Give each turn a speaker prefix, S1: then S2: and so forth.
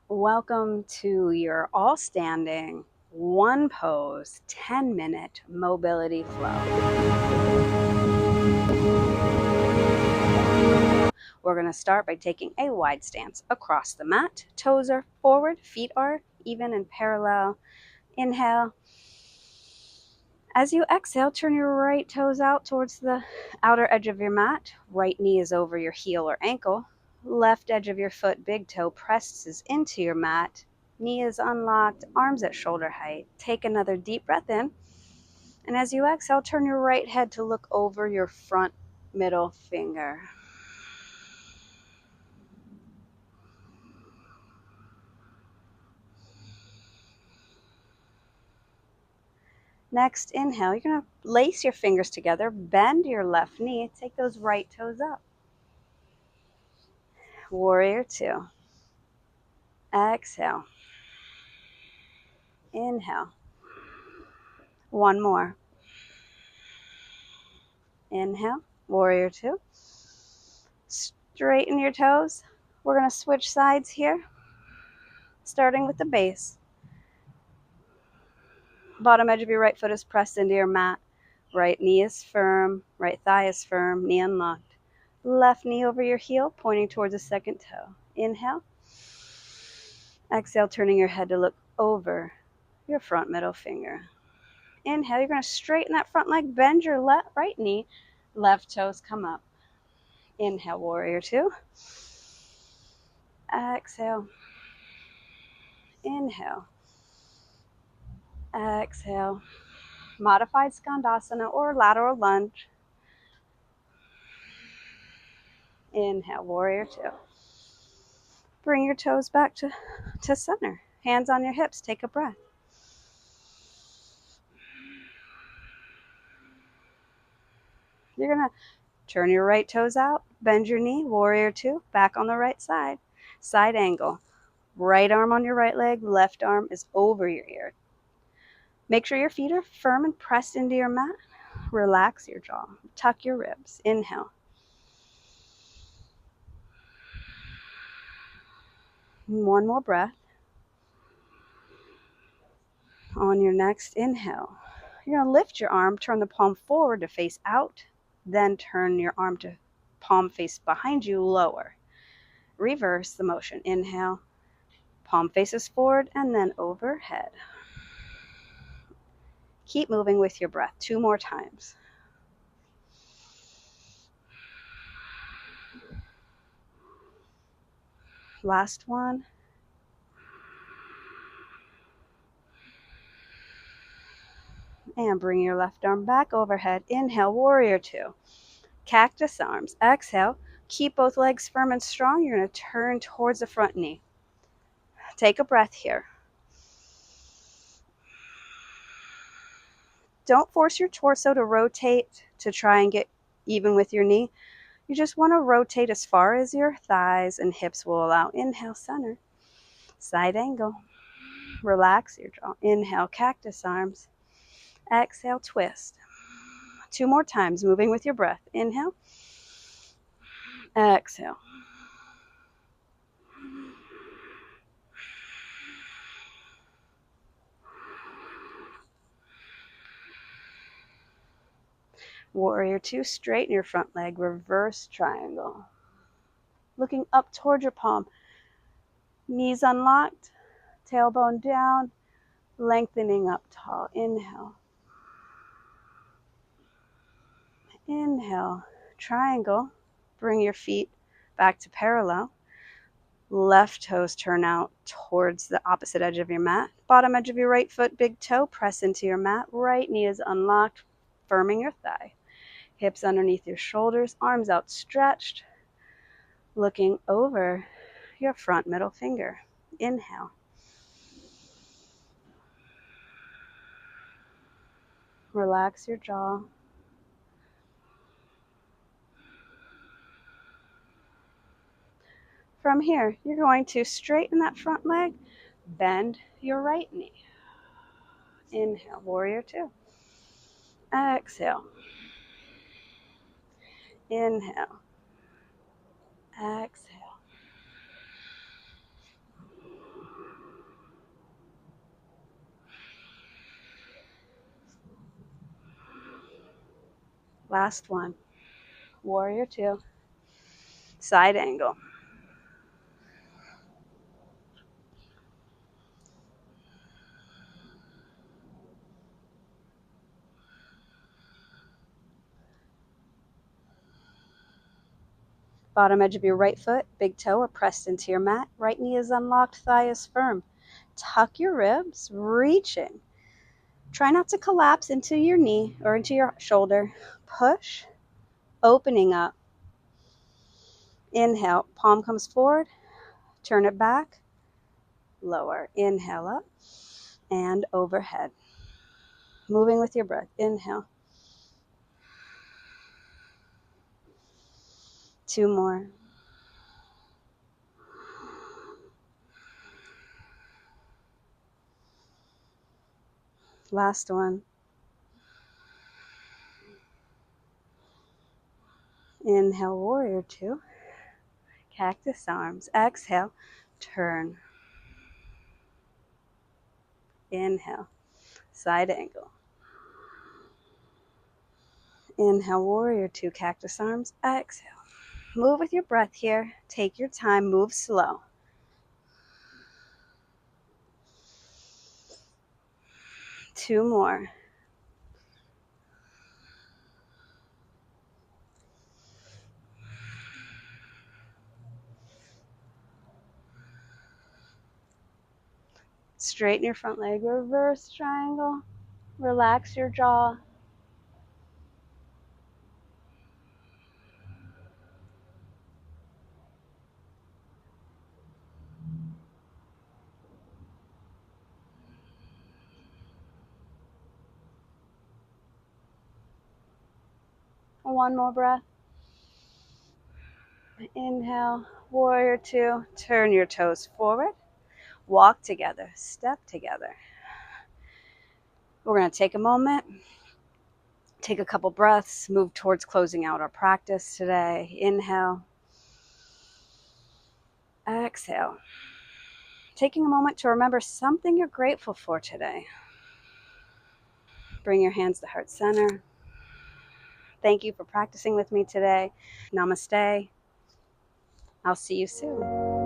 S1: Welcome to your all standing, one pose, 10-minute mobility flow. We're going to start by taking a wide stance across the mat. Toes are forward, feet are even and parallel. Inhale. As you exhale, turn your right toes out towards the outer edge of your mat. Right knee is over your heel or ankle. Left edge of your foot, big toe, presses into your mat. Knee is unlocked, arms at shoulder height. Take another deep breath in. And as you exhale, turn your right head to look over your front middle finger. Next, inhale. You're going to lace your fingers together, bend your left knee, take those right toes up. Warrior two. Exhale. Inhale. One more. Inhale. Warrior two. Straighten your toes. We're going to switch sides here, starting with the base. Bottom edge of your right foot is pressed into your mat. Right knee is firm. Right thigh is firm. Knee unlocked. Left knee over your heel, pointing towards the second toe. Inhale. Exhale, turning your head to look over your front middle finger. Inhale, you're going to straighten that front leg, bend your right knee, left toes come up. Inhale, warrior two. Exhale. Inhale. Exhale. Modified Skandasana or lateral lunge. Inhale, warrior two. Bring your toes back to center. Hands on your hips, take a breath. You're going to turn your right toes out, bend your knee, warrior two, back on the right side. Side angle. Right arm on your right leg, left arm is over your ear. Make sure your feet are firm and pressed into your mat. Relax your jaw. Tuck your ribs. Inhale. One more breath. On your next inhale, you're going to lift your arm, turn the palm forward to face out, then turn your arm to palm face behind you, lower. Reverse the motion. Inhale, palm faces forward, and then overhead. Keep moving with your breath. 2 more times. Last one. And bring your left arm back overhead. Inhale, warrior two. Cactus arms. Exhale. Keep both legs firm and strong. You're going to turn towards the front knee. Take a breath here. Don't force your torso to rotate to try and get even with your knee. You just want to rotate as far as your thighs and hips will allow. Inhale, center. Side angle. Relax your jaw. Inhale, cactus arms. Exhale, twist. 2 more times, moving with your breath. Inhale. Exhale. Warrior two, straighten your front leg, reverse triangle. Looking up toward your palm. Knees unlocked, tailbone down, lengthening up tall. Inhale. Inhale, triangle. Bring your feet back to parallel. Left toes turn out towards the opposite edge of your mat. Bottom edge of your right foot, big toe, press into your mat. Right knee is unlocked, firming your thigh. Hips underneath your shoulders, arms outstretched, looking over your front middle finger. Inhale. Relax your jaw. From here, you're going to straighten that front leg, bend your right knee. Inhale, warrior two. Exhale. Inhale. Exhale. Last one. Warrior two. Side angle. Bottom edge of your right foot, big toe are pressed into your mat. Right knee is unlocked, thigh is firm. Tuck your ribs, reaching. Try not to collapse into your knee or into your shoulder. Push, opening up. Inhale, palm comes forward, turn it back, lower. Inhale up and overhead. Moving with your breath. Inhale. 2 more. Last one. Inhale, warrior two. Cactus arms. Exhale, turn. Inhale, side angle. Inhale, warrior two, cactus arms. Exhale. Move with your breath here. Take your time, move slow. Two more. Straighten your front leg, reverse triangle. Relax your jaw. One more breath. Inhale, warrior two. Turn your toes forward. Walk together, step together. We're going to take a moment, take a couple breaths, move towards closing out our practice today. Inhale. Exhale. Taking a moment to remember something you're grateful for today. Bring your hands to heart center. Thank you for practicing with me today. Namaste. I'll see you soon.